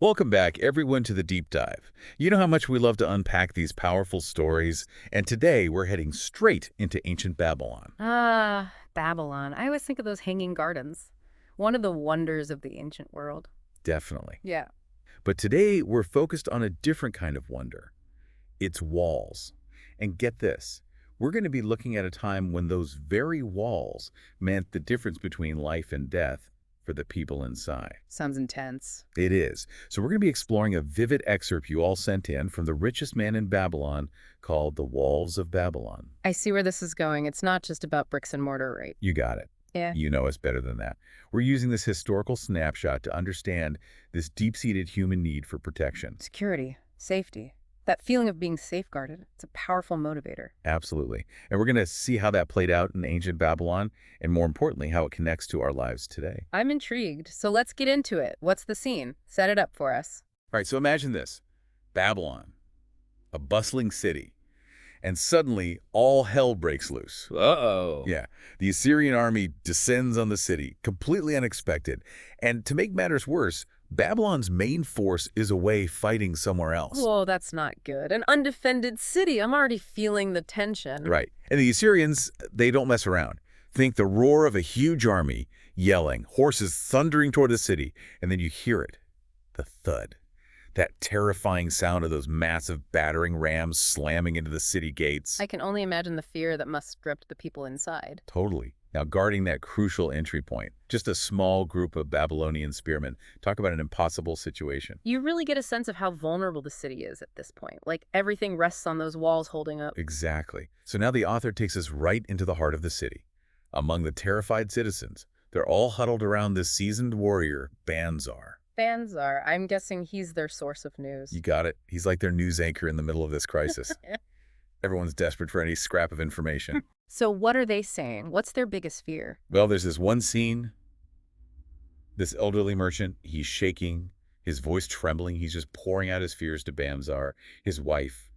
Welcome back, everyone, to the Deep Dive. You know how much we love to unpack these powerful stories, and today we're heading straight into ancient Babylon. Ah, Babylon. I always think of those hanging gardens. One of the wonders of the ancient world. Definitely. Yeah. But today we're focused on a different kind of wonder. Its walls. And get this, we're going to be looking at a time when those very walls meant the difference between life and death for the people inside. Sounds intense. It is. So we're going to be exploring a vivid excerpt you all sent in from The Richest Man in Babylon called The Walls of Babylon. I see where this is going. It's not just about bricks and mortar, right? You got it. Yeah. You know us better than that. We're using this historical snapshot to understand this deep-seated human need for protection. Security, safety. That feeling of being safeguarded. It's a powerful motivator. Absolutely. And we're going to see how that played out in ancient Babylon, and more importantly, how it connects to our lives today. I'm intrigued. So let's get into it. What's the scene? Set it up for us. All right, so imagine this. Babylon, a bustling city, and suddenly all hell breaks loose. Uh-oh. Yeah, the Assyrian army descends on the city, completely unexpected. And to make matters worse, Babylon's main force is away fighting somewhere else. Whoa, that's not good. An undefended city. I'm already feeling the tension. Right. And the Assyrians, they don't mess around. Think the roar of a huge army yelling, horses thundering toward the city, and then you hear it, the thud. That terrifying sound of those massive battering rams slamming into the city gates. I can only imagine the fear that must grip the people inside. Totally. Now, guarding that crucial entry point, just a small group of Babylonian spearmen. Talk about an impossible situation. You really get a sense of how vulnerable the city is at this point. Like everything rests on those walls holding up. Exactly. So now the author takes us right into the heart of the city. Among the terrified citizens, they're all huddled around this seasoned warrior, Banzar. Banzar, I'm guessing he's their source of news. You got it. He's like their news anchor in the middle of this crisis. Everyone's desperate for any scrap of information. So what are they saying? What's their biggest fear? Well, there's this one scene. This elderly merchant, he's shaking, his voice trembling. He's just pouring out his fears to Banzar, his wife,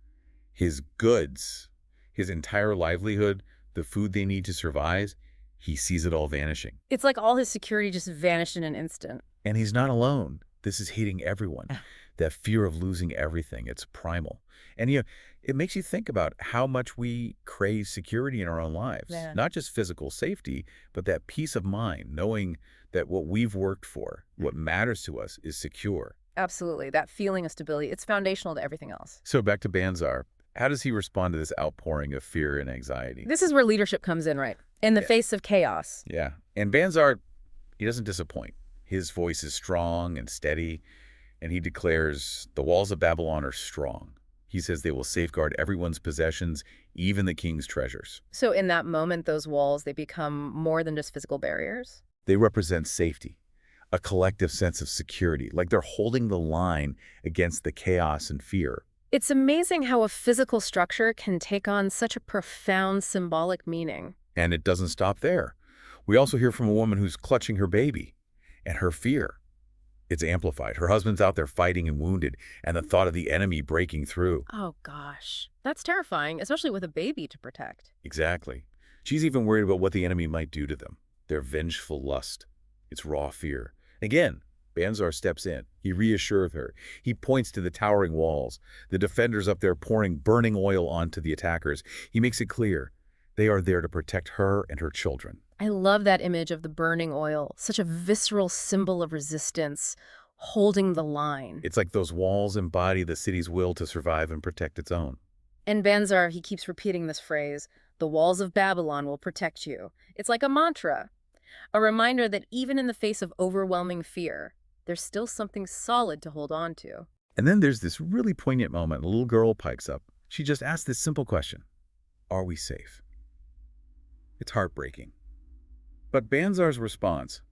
his goods, his entire livelihood, the food they need to survive. He sees it all vanishing. It's like all his security just vanished in an instant. And he's not alone. This is hitting everyone. That fear of losing everything, it's primal. And it makes you think about how much we crave security in our own lives. Yeah. Not just physical safety, but that peace of mind, knowing that what we've worked for, what matters to us, is secure. Absolutely. That feeling of stability, it's foundational to everything else. So back to Banzar. How does he respond to this outpouring of fear and anxiety? This is where leadership comes in, right? In the face of chaos. Yeah. And Banzar, he doesn't disappoint. His voice is strong and steady, and he declares, the walls of Babylon are strong. He says they will safeguard everyone's possessions, even the king's treasures. So in that moment, those walls, they become more than just physical barriers? They represent safety, a collective sense of security, like they're holding the line against the chaos and fear. It's amazing how a physical structure can take on such a profound symbolic meaning. And it doesn't stop there. We also hear from a woman who's clutching her baby, and her fear, it's amplified. Her husband's out there fighting and wounded, and the thought of the enemy breaking through. Oh, gosh. That's terrifying, especially with a baby to protect. Exactly. She's even worried about what the enemy might do to them. Their vengeful lust. It's raw fear. Again, Banzar steps in. He reassures her. He points to the towering walls, the defenders up there pouring burning oil onto the attackers. He makes it clear they are there to protect her and her children. I love that image of the burning oil, such a visceral symbol of resistance, holding the line. It's like those walls embody the city's will to survive and protect its own. And Banzar, he keeps repeating this phrase, the walls of Babylon will protect you. It's like a mantra, a reminder that even in the face of overwhelming fear, there's still something solid to hold on to. And then there's this really poignant moment. A little girl pikes up. She just asks this simple question. Are we safe? It's heartbreaking. But Banzar's response,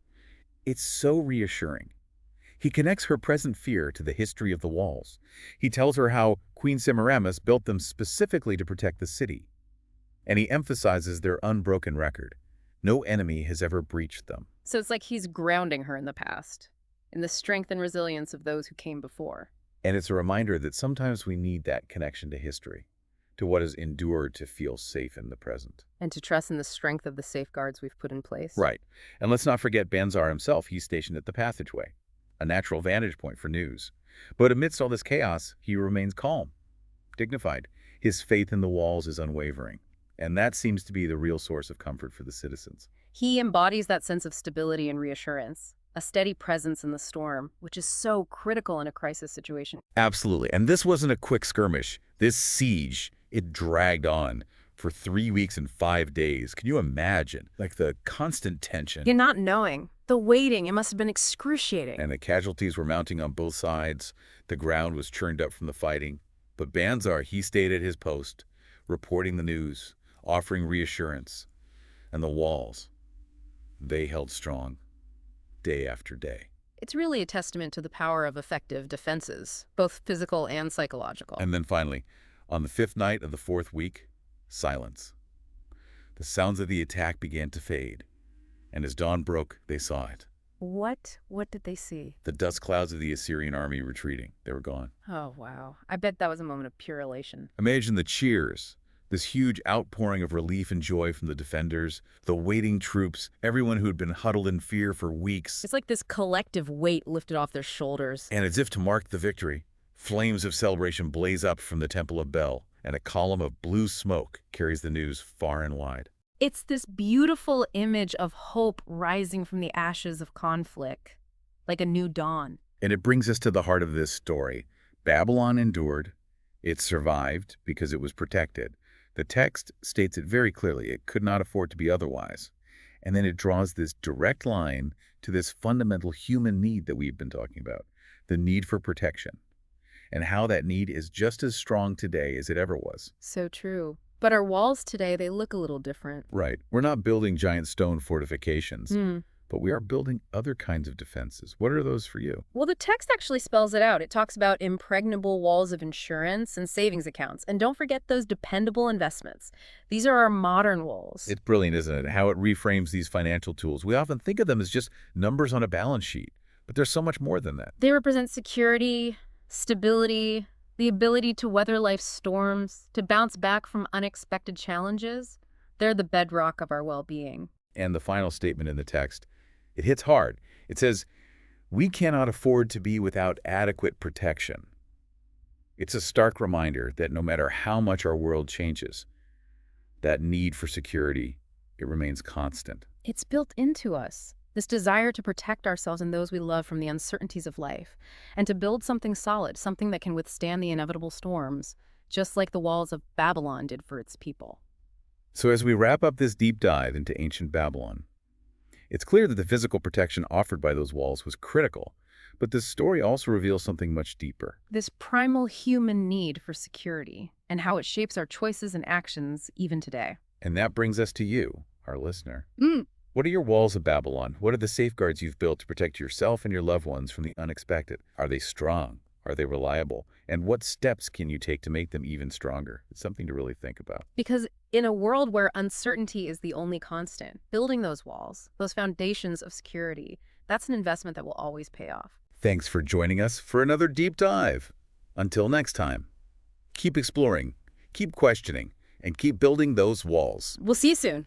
it's so reassuring. He connects her present fear to the history of the walls. He tells her how Queen Semiramis built them specifically to protect the city. And he emphasizes their unbroken record. No enemy has ever breached them. So it's like he's grounding her in the past, in the strength and resilience of those who came before. And it's a reminder that sometimes we need that connection to history, to what has endured to feel safe in the present. And to trust in the strength of the safeguards we've put in place. Right. And let's not forget Banzar himself. He's stationed at the passageway, a natural vantage point for news. But amidst all this chaos, he remains calm, dignified. His faith in the walls is unwavering. And that seems to be the real source of comfort for the citizens. He embodies that sense of stability and reassurance, a steady presence in the storm, which is so critical in a crisis situation. Absolutely. And this wasn't a quick skirmish. This siege, it dragged on for 3 weeks and 5 days. Can you imagine? Like the constant tension. You're not knowing. The waiting, it must have been excruciating. And the casualties were mounting on both sides. The ground was churned up from the fighting. But Banzar, he stayed at his post, reporting the news, offering reassurance. And the walls, they held strong, day after day. It's really a testament to the power of effective defenses, both physical and psychological. And then finally, on the 5th night of the 4th week, silence. The sounds of the attack began to fade, and as dawn broke, they saw it. What? What did they see? The dust clouds of the Assyrian army retreating. They were gone. Oh, wow. I bet that was a moment of pure elation. Imagine the cheers, this huge outpouring of relief and joy from the defenders, the waiting troops, everyone who had been huddled in fear for weeks. It's like this collective weight lifted off their shoulders. And as if to mark the victory, flames of celebration blaze up from the Temple of Bel, and a column of blue smoke carries the news far and wide. It's this beautiful image of hope rising from the ashes of conflict, like a new dawn. And it brings us to the heart of this story. Babylon endured. It survived because it was protected. The text states it very clearly. It could not afford to be otherwise. And then it draws this direct line to this fundamental human need that we've been talking about, the need for protection, and how that need is just as strong today as it ever was. So true. But our walls today, they look a little different. Right. We're not building giant stone fortifications, but we are building other kinds of defenses. What are those for you? Well, the text actually spells it out. It talks about impregnable walls of insurance and savings accounts. And don't forget those dependable investments. These are our modern walls. It's brilliant, isn't it? How it reframes these financial tools. We often think of them as just numbers on a balance sheet, but there's so much more than that. They represent security, stability, the ability to weather life's storms, to bounce back from unexpected challenges. They're the bedrock of our well-being. And the final statement in the text, it hits hard. It says, we cannot afford to be without adequate protection. It's a stark reminder that no matter how much our world changes, that need for security, it remains constant. It's built into us, this desire to protect ourselves and those we love from the uncertainties of life, and to build something solid, something that can withstand the inevitable storms, just like the walls of Babylon did for its people. So as we wrap up this deep dive into ancient Babylon, it's clear that the physical protection offered by those walls was critical, but this story also reveals something much deeper. This primal human need for security, and how it shapes our choices and actions even today. And that brings us to you, our listener. What are your walls of Babylon? What are the safeguards you've built to protect yourself and your loved ones from the unexpected? Are they strong? Are they reliable? And what steps can you take to make them even stronger? It's something to really think about. Because in a world where uncertainty is the only constant, building those walls, those foundations of security, that's an investment that will always pay off. Thanks for joining us for another deep dive. Until next time, keep exploring, keep questioning, and keep building those walls. We'll see you soon.